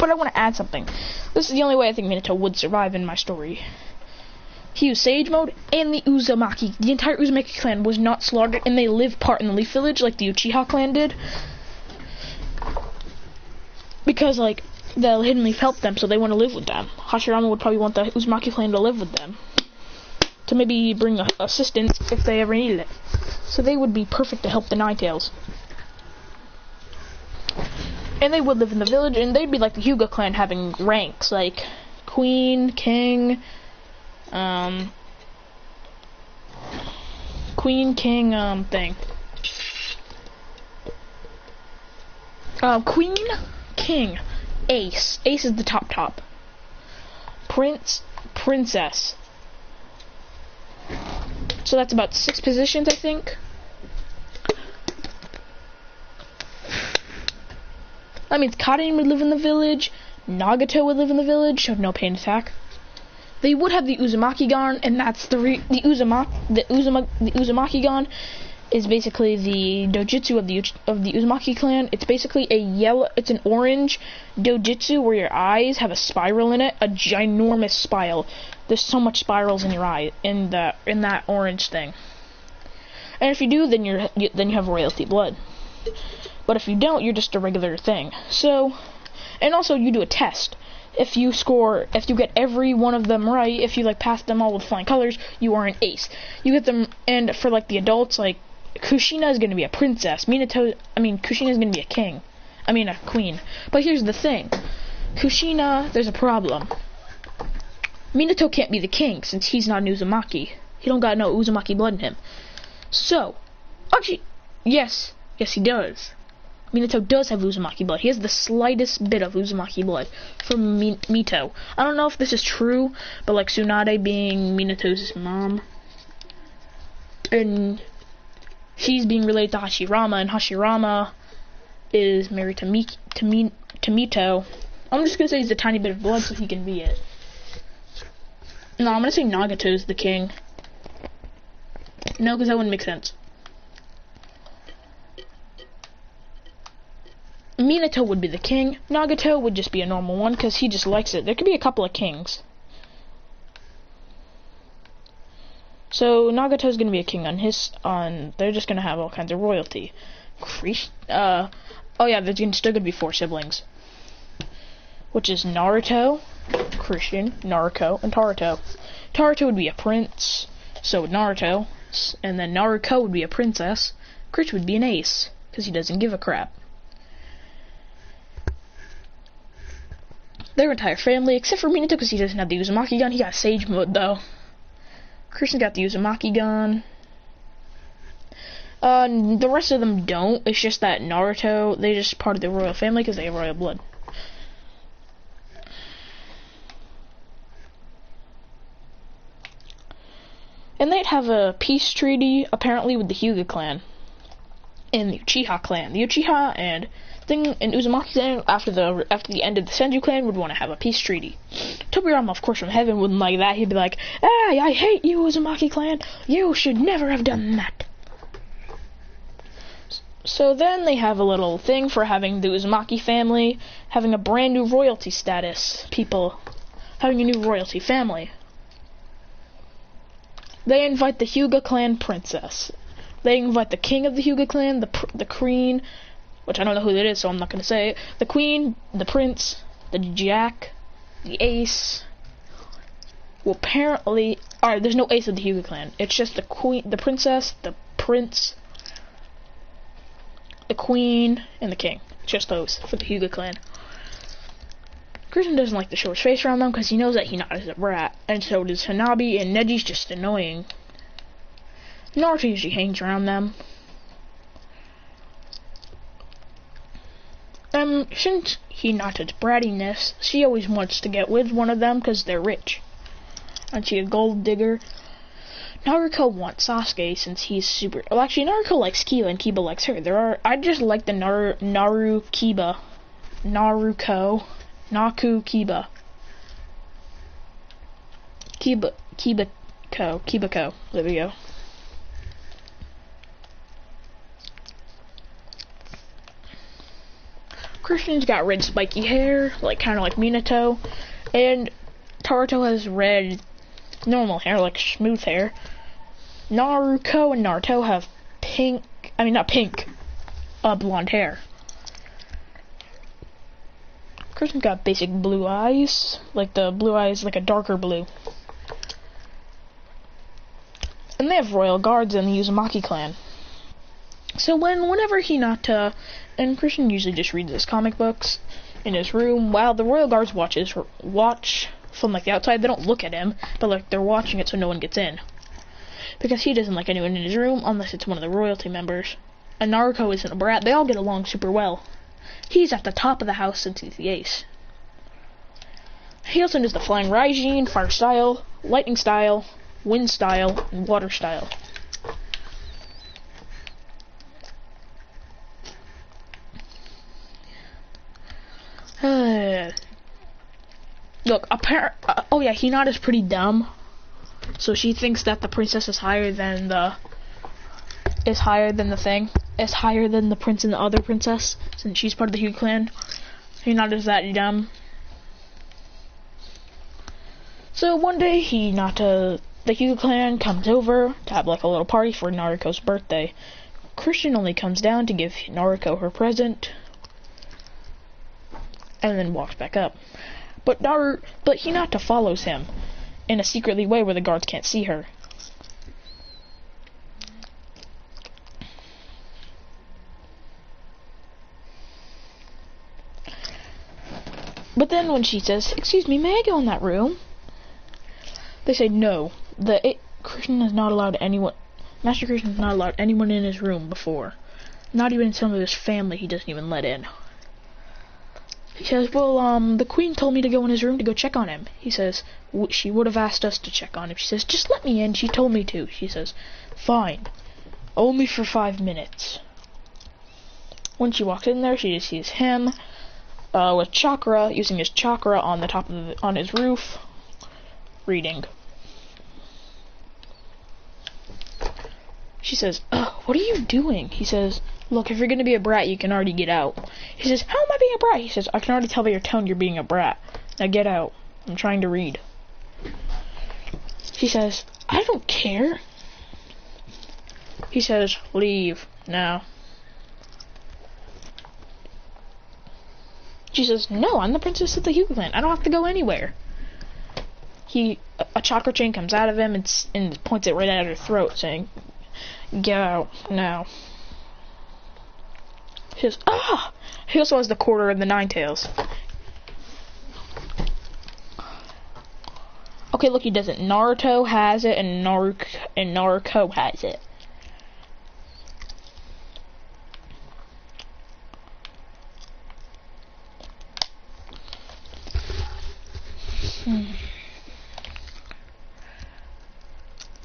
But I want to add something. This is the only way I think Minato would survive in my story. He used Sage Mode, and the Uzumaki. The entire Uzumaki clan was not slaughtered, and they live part in the Leaf Village, like the Uchiha clan did. Because, like, the Hidden Leaf helped them, so they want to live with them. Hashirama would probably want the Uzumaki clan to live with them. To maybe bring assistance if they ever needed it. So they would be perfect to help the Ninetales. And they would live in the village, and they'd be like the Hyuga clan, having ranks, like Queen, King, Queen, King, thing. Queen, King, Ace. Ace is the top. Prince, Princess. So that's about 6 positions, I think. That means Karin would live in the village, Nagato would live in the village, showed no pain attack. They would have the Uzumaki-gon, and that's the Uzumaki-gon is basically the dojutsu of the Uzumaki clan. It's basically it's an orange dojutsu where your eyes have a spiral in it, a ginormous spiral. There's so much spirals in your eye in that orange thing. And if you do, then you have royalty blood. But if you don't, you're just a regular thing. So, and also you do a test. If you get every one of them right, if you like pass them all with flying colors, you are an ace. You get them, and for like the adults, like Kushina is going to be a princess. Kushina is going to be a queen. But here's the thing. Kushina, there's a problem. Minato can't be the king since he's not an Uzumaki. He don't got no Uzumaki blood in him. So, actually, yes he does. Minato does have Uzumaki blood. He has the slightest bit of Uzumaki blood from Mito. I don't know if this is true, but like Tsunade being Minato's mom, and she's being related to Hashirama, and Hashirama is married to Mito. I'm just gonna say he's a tiny bit of blood so he can be it. No, I'm gonna say Nagato's the king. No, because that wouldn't make sense. Minato would be the king. Nagato would just be a normal one because he just likes it. There could be a couple of kings. So Nagato's gonna be a king they're just gonna have all kinds of royalty. Oh yeah, there's still gonna be 4 siblings. Which is Naruto, Christian, Naruto, and Taruto. Taruto would be a prince, so would Naruto, and then Naruko would be a princess. Chris would be an ace, because he doesn't give a crap. Their entire family, except for Minato, because he doesn't have the Uzumaki gun. He got Sage Mode, though. Christian got the Uzumaki gun. The rest of them don't. It's just that Naruto, they're just part of the royal family because they have royal blood. And they'd have a peace treaty, apparently, with the Hyuga clan. And the Uchiha clan. The Uchiha and Uzumaki clan, after the end of the Senju clan, would want to have a peace treaty. Tobirama, of course, from heaven wouldn't like that. He'd be like, "Hey, I hate you, Uzumaki clan. You should never have done that." So then they have a little thing for having the Uzumaki family having a brand new royalty status. People having a new royalty family. They invite the Hyuga clan princess. They invite the king of the Hyuga clan, the queen, which I don't know who that is, so I'm not going to say it. The queen, the prince, the jack, the ace. Well, apparently, alright, there's no ace of the Hyuga clan. It's just the queen, the princess, the prince, the queen, and the king. Just those for the Hyuga clan. Christian doesn't like to show his face around them because he knows that Hinata's a brat, and so does Hanabi, and Neji's just annoying. Naruto usually hangs around them. Since Hinata's brattiness, she always wants to get with one of them because they're rich. And she's a gold digger. Naruto wants Sasuke since he's super... Well, actually, Naruto likes Kiba, and Kiba likes her. I just like the Naruko. Kibako. There we go. Christian's got red spiky hair, like kind of like Minato, and Naruto has red normal hair, like smooth hair. Naruto and Naruto have blonde hair. Christian's got basic blue eyes, like the blue eyes, like a darker blue. And they have royal guards in the Uzumaki clan. So whenever Hinata, and Christian usually just reads his comic books in his room, while the royal guards watch from like the outside. They don't look at him, but like they're watching it so no one gets in. Because he doesn't like anyone in his room unless it's one of the royalty members. And Naruto isn't a brat, they all get along super well. He's at the top of the house since he's the ace. He also does the flying Raijin, fire style, lightning style, wind style, and water style. Look, oh yeah, Hinata's pretty dumb. So she thinks that the princess is higher than the prince and the other princess, since she's part of the Hyuga clan. Hinata's that dumb. So one day the Hyuga clan comes over to have like a little party for Naruto's birthday. Christian only comes down to give Naruto her present and then walks back up. But Hinata follows him in a secretly way where the guards can't see her. But then when she says, "Excuse me, may I go in that room?" they say no. Master Christian has not allowed anyone in his room before. Not even some of his family he doesn't even let in. He says, well, the queen told me to go in his room to go check on him. He says, she would have asked us to check on him. She says, just let me in. She told me to. She says, fine. Only for 5 minutes. When she walks in there, she just sees him with chakra, using his chakra on the top of on his roof, reading. She says, what are you doing? He says, look, if you're gonna be a brat, you can already get out. He says, how am I being a brat? He says, I can already tell by your tone you're being a brat. Now get out. I'm trying to read. She says, I don't care. He says, leave now. She says, no, I'm the princess of the Hyuga clan. I don't have to go anywhere. A chakra chain comes out of him and points it right at her throat, saying, get out now. He says, ah! He also has the quarter and the 9 tails. Okay, look, he doesn't. Naruto has it, and Naruto has it.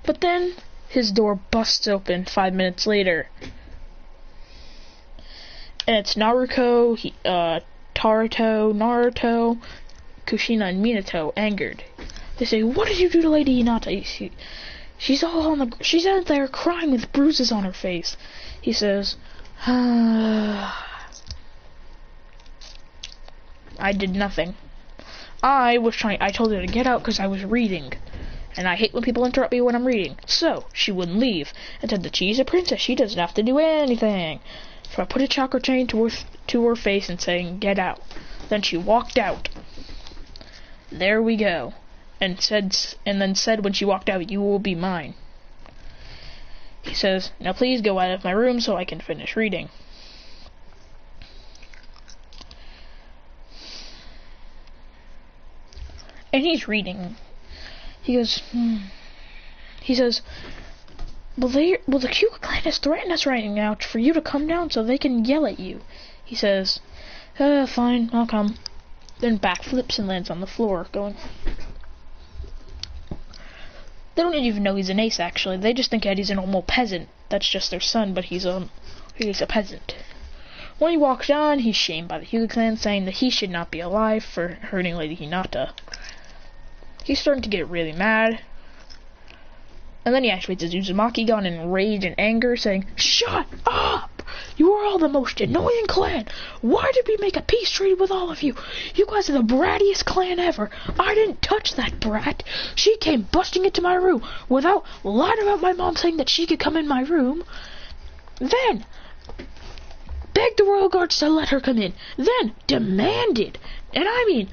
But then his door busts open 5 minutes later. And it's Naruto, Naruto, Kushina, and Minato, angered. They say, what did you do to Lady Hinata? She's out there crying with bruises on her face. He says, I did nothing. I told her to get out because I was reading. And I hate when people interrupt me when I'm reading. So, she wouldn't leave. And said that she's a princess, she doesn't have to do anything. So I put a chakra chain to her face and saying, get out. Then she walked out. There we go. And then said when she walked out, you will be mine. He says, now please go out of my room so I can finish reading. And he's reading. He goes, He says, well, the Hyuga clan has threatened us right now for you to come down so they can yell at you. He says, fine, I'll come. Then backflips and lands on the floor, going. They don't even know he's an ace, actually. They just think that he's a normal peasant. That's just their son, but he's a peasant. When he walks on, he's shamed by the Hyuga clan, saying that he should not be alive for hurting Lady Hinata. He's starting to get really mad. And then he activates his Uzumaki gun in rage and anger, saying, shut up! You are all the most annoying clan. Why did we make a peace treaty with all of you? You guys are the brattiest clan ever. I didn't touch that brat. She came busting into my room without lying about my mom saying that she could come in my room. Then begged the royal guards to let her come in. Then demanded, and I mean,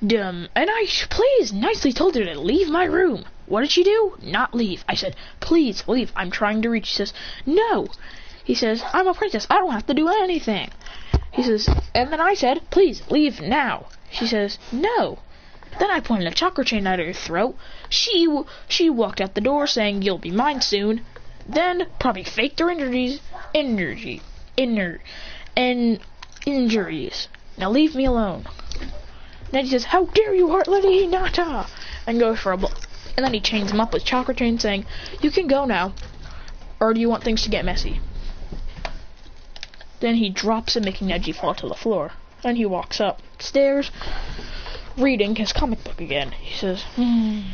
and I please nicely told her to leave my room. What did she do? Not leave. I said, please leave. I'm trying to reach. She says, no. He says, I'm a princess. I don't have to do anything. He says, and then I said, please leave now. She says, no. Then I pointed a chakra chain at her throat. She walked out the door saying, you'll be mine soon. Then probably faked her injuries. Now leave me alone. Then he says, how dare you, Heart Lady Hinata? And goes for a blow. And then he chains him up with chakra chain saying, you can go now. Or do you want things to get messy? Then he drops him, making Neji fall to the floor. Then he walks upstairs, reading his comic book again. He says, Then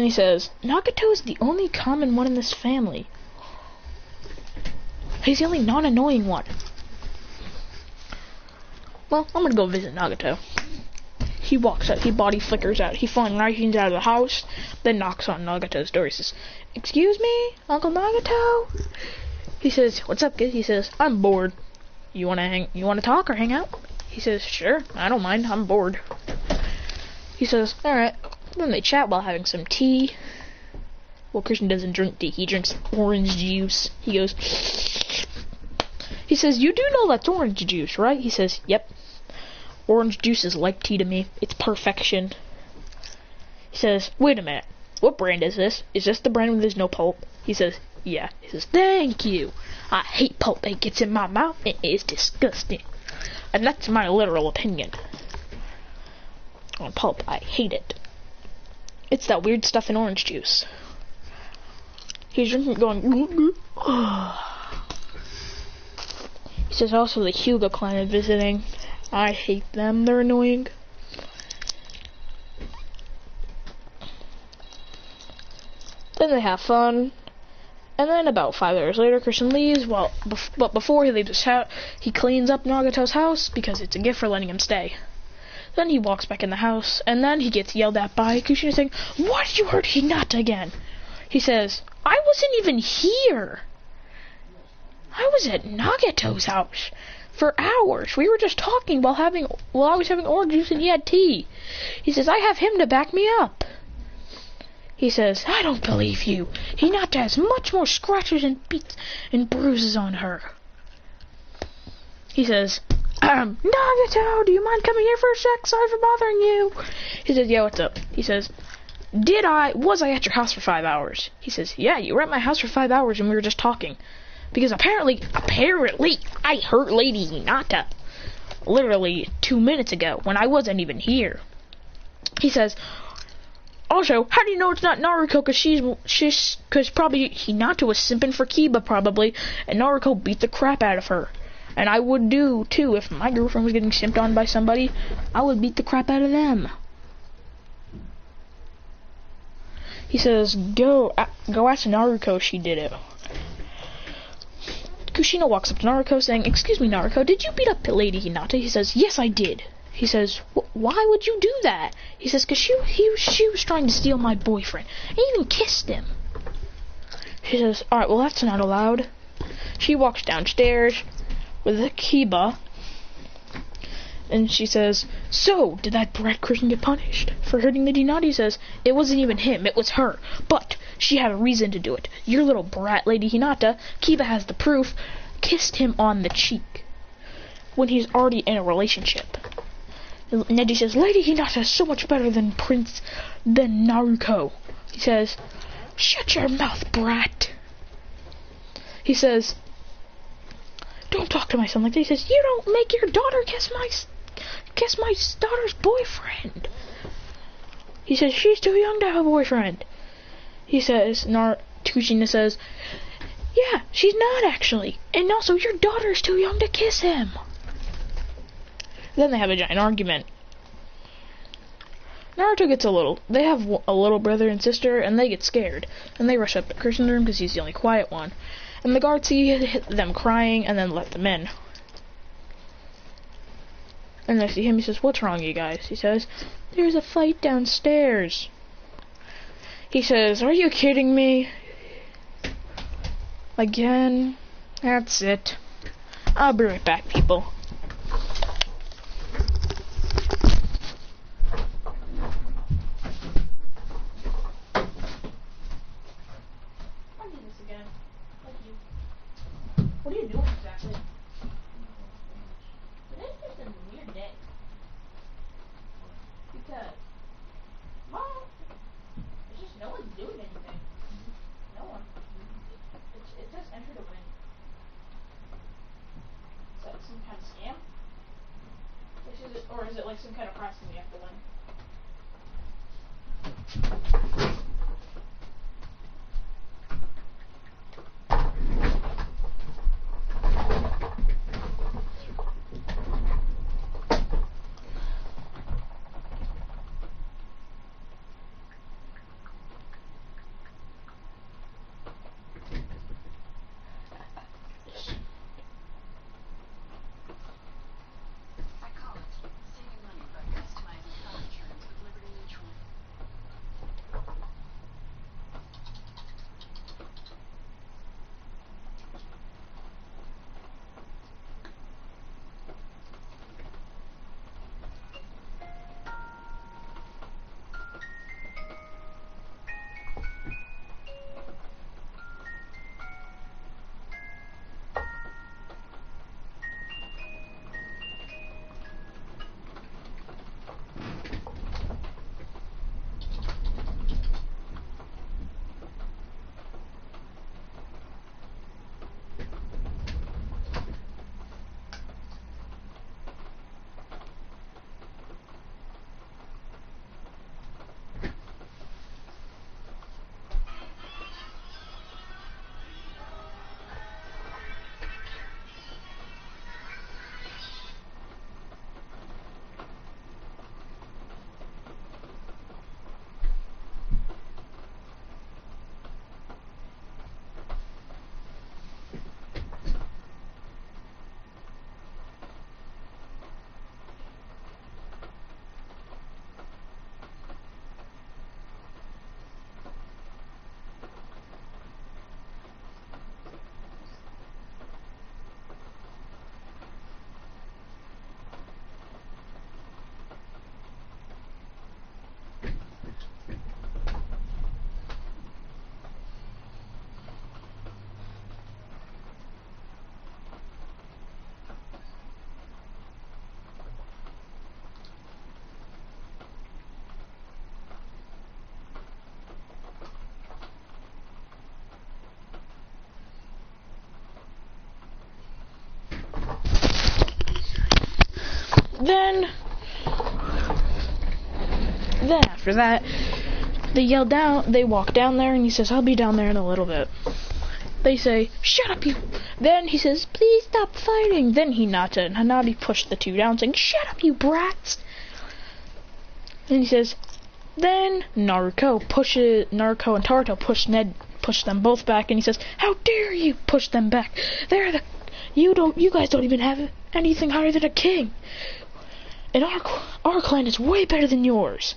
he says, Nagato is the only common one in this family. He's the only non-annoying one. Well, I'm gonna go visit Nagato. He walks out, he body flickers out, he flies out of the house, then knocks on Nagato's door. He says, excuse me, Uncle Nagato? He says, what's up, kid? He says, I'm bored. You wanna talk or hang out? He says, sure, I don't mind, I'm bored. He says, alright. Then they chat while having some tea. Well, Christian doesn't drink tea, he drinks orange juice. He goes, he says, you do know that's orange juice, right? He says, yep. Orange juice is like tea to me. It's perfection. He says, wait a minute. What brand is this? Is this the brand where there's no pulp? He says, yeah. He says, thank you. I hate pulp that gets in my mouth. It is disgusting. And that's my literal opinion. On pulp, I hate it. It's that weird stuff in orange juice. He's drinking going, He says also the Hyuga clan is visiting. I hate them, they're annoying. Then they have fun. And then about 5 hours later, Christian leaves. But before he leaves his house, he cleans up Nagato's house because it's a gift for letting him stay. Then he walks back in the house, and then he gets yelled at by Kushina saying, why did you hurt Hinata again? He says, I wasn't even here. I was at Nagato's house for hours. We were just talking while I was having orange juice and he had tea. He says, I have him to back me up. He says, I don't believe you. Hinata has much more scratches and beats and bruises on her. He says, Nagato, do you mind coming here for a sec? Sorry for bothering you. He says, yeah, what's up? He says, was I at your house for 5 hours? He says, yeah, you were at my house for 5 hours and we were just talking. Because apparently, I hurt Lady Hinata literally 2 minutes ago when I wasn't even here. He says, also, how do you know it's not Naruto? Because probably Hinata was simping for Kiba probably, and Naruto beat the crap out of her. And I would do too if my girlfriend was getting simped on by somebody. I would beat the crap out of them. He says, go ask Naruto she did it. Kushina walks up to Naruto saying, excuse me, Naruto, did you beat up Lady Hinata? He says, yes, I did. He says, why would you do that? He says, because she was trying to steal my boyfriend. I even kissed him. She says, alright, well, that's not allowed. She walks downstairs with a Kiba, and she says, so, did that brat Christian get punished for hurting Lady Hinata? He says, it wasn't even him, it was her. But she had a reason to do it. Your little brat, Lady Hinata, Kiba has the proof, kissed him on the cheek when he's already in a relationship. Neji says, Lady Hinata is so much better than Naruto. He says, shut your mouth, brat. He says, don't talk to my son like that. He says, you don't make your daughter kiss my daughter's boyfriend. He says, she's too young to have a boyfriend. He says, Kushina says, yeah, she's not actually. And also, your daughter's too young to kiss him. Then they have a giant argument. Naruto gets they have a little brother and sister, and they get scared. And they rush up to Christian's room because he's the only quiet one. And the guards see them crying and then let them in. And I see him, he says, "What's wrong, you guys?" He says, "There's a fight downstairs." He says, "Are you kidding me? Again?" That's it. I'll be right back, people. I'll do this again. Thank you. What are you doing exactly? Today's just a weird day. Because, well, it's just no one's doing anything. No one. It says enter to win. Is that some kind of scam? Or is it like some kind of prize thing we have to win? Then after that, they walk down there, and he says, "I'll be down there in a little bit." They say, "Shut up, you." Then he says, "Please stop fighting." Then Hinata and Hanabi push the two down, saying, "Shut up, you brats." And he says, then Naruto and Taruto push them both back, and he says, "How dare you push them back? You guys don't even have anything higher than a king. And our clan is way better than yours.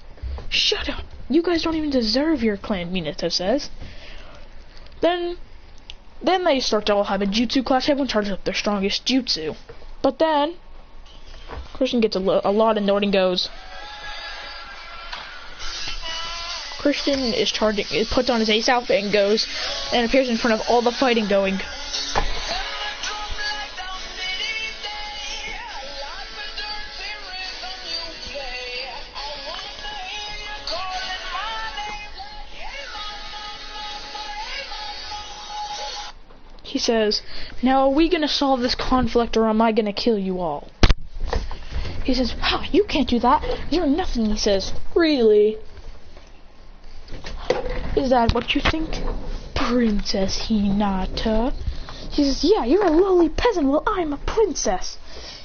Shut up. You guys don't even deserve your clan," Minato says. Then they start to all have a jutsu clash. Everyone charges up their strongest jutsu. But then Christian gets a lot annoyed and goes. Christian is charging. It puts on his ace outfit and goes and appears in front of all the fighting going. He says, "Now are we gonna solve this conflict, or am I gonna kill you all?" He says, "Ha, you can't do that. You're nothing." He says, "Really? Is that what you think, Princess Hinata?" He says, "Yeah, you're a lowly peasant while I'm a princess."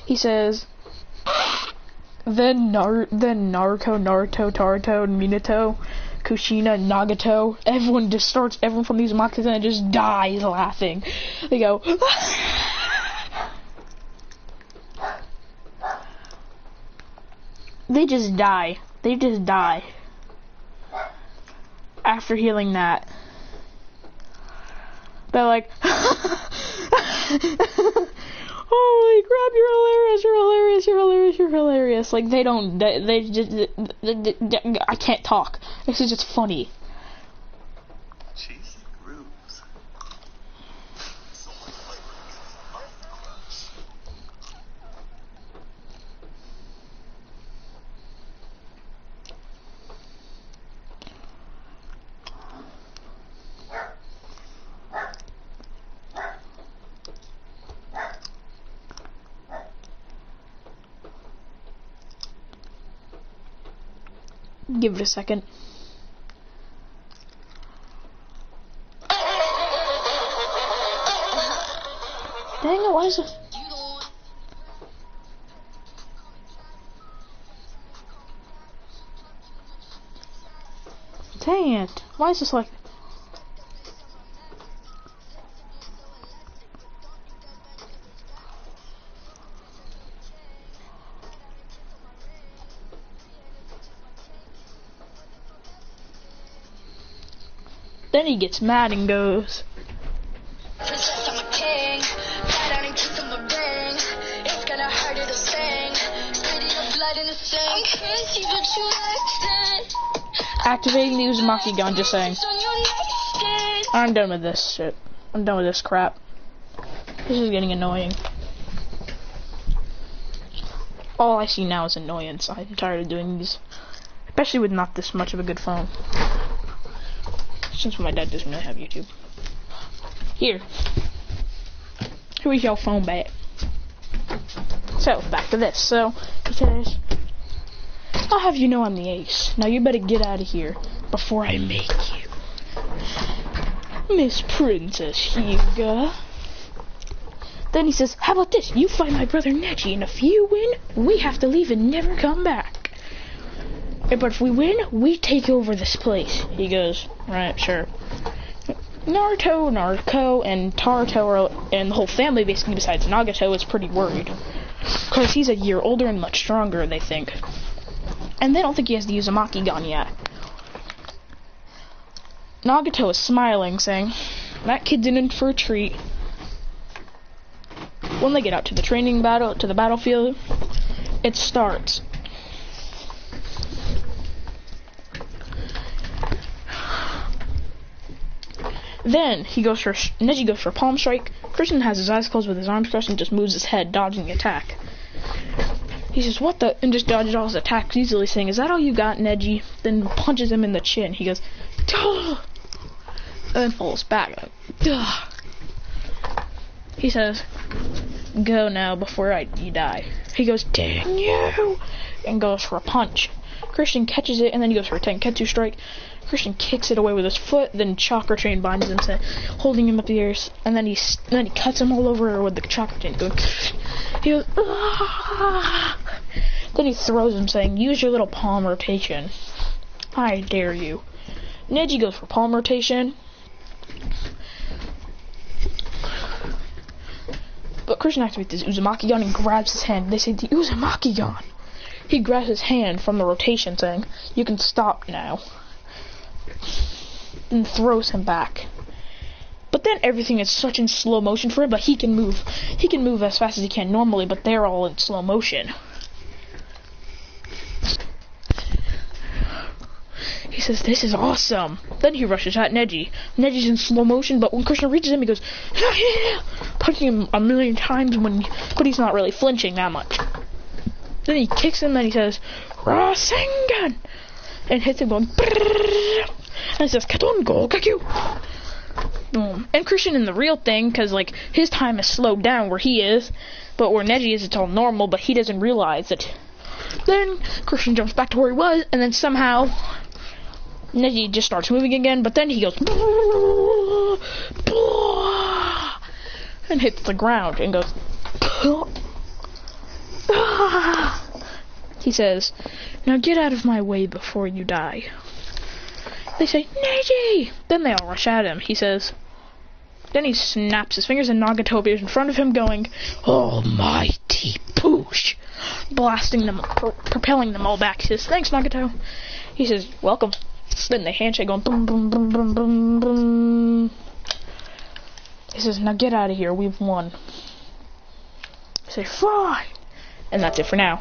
He says, Then Naruto, Taruto, Minato, Kushina, Nagato, everyone from these Uzumakis and just dies laughing. They go, they just die. They just die. After healing that. They're like, holy crap, you're hilarious. Like, they just, I can't talk. This is just funny. Cheesy grooves. Give it a second. Dang it, why is it? Dang it, why is this like... Then he gets mad and goes, Princess, I'm a king. Fly down and kiss him a ring. It's gonna hurt, it'll sting. Spitting your blood in the sink. I'm crazy, but you acting. activating the Uzumaki gun, just saying. On your next skin. I'm done with this shit. I'm done with this crap. This is getting annoying. All I see now is annoyance. I'm tired of doing these. Especially with not this much of a good phone. Since my dad doesn't really have YouTube. Here's your phone back. So, back to this. So, he says, I'll have you know I'm the ace. Now you better get out of here before I make you. Miss Princess Hyuga. Then he says, how about this? You find my brother Neji, and if you win, we have to leave and never come back. But if we win, we take over this place. He goes, right, sure. Naruto, and Taruto, and the whole family, basically, besides Nagato, is pretty worried. Because he's a year older and much stronger, they think. And they don't think he has the Uzumaki gun yet. Nagato is smiling, saying, that kid's in for a treat. When they get out to the battlefield, it starts. Then Neji goes for a palm strike. Christian has his eyes closed with his arms crossed and just moves his head, dodging the attack. He says, what the? And just dodges all his attacks easily, saying, is that all you got, Neji? Then punches him in the chin. He goes, duh! And then falls back. Duh! He says, go now before you die. He goes, dang you! And goes for a punch. Christian catches it, and then he goes for a Tenketsu strike. Christian kicks it away with his foot, then chakra chain binds him, holding him up the air, and then he cuts him all over with the chakra chain. He goes, ah! Then he throws him, saying, use your little palm rotation. I dare you. Neji goes for palm rotation. But Christian activates his Uzumaki gun and grabs his hand. They say, the Uzumaki gun! He grabs his hand from the rotation, saying, you can stop now. And throws him back. But then everything is such in slow motion for him, but he can move. He can move as fast as he can normally, but they're all in slow motion. He says, this is awesome. Then he rushes at Neji. Neji's in slow motion, but when Krishna reaches him, he goes, punching him a million times, but he's not really flinching that much. Then he kicks him, then he says, Rasengan! And hits him going, and it says, Katon go kakyu! Boom. And Christian in the real thing, because like his time is slowed down where he is, but where Neji is, it's all normal, but he doesn't realize it. Then Christian jumps back to where he was, and then somehow Neji just starts moving again, but then he goes and hits the ground and goes. He says, "Now get out of my way before you die." They say, "Neji!" Then they all rush at him. He says, then he snaps his fingers and Nagato appears in front of him going, "Almighty push!" Blasting them, propelling them all back. He says, "Thanks, Nagato." He says, "Welcome." Then they handshake going boom, boom, boom, boom, boom, boom. He says, "Now get out of here, we've won." I say, "Fine." And that's it for now.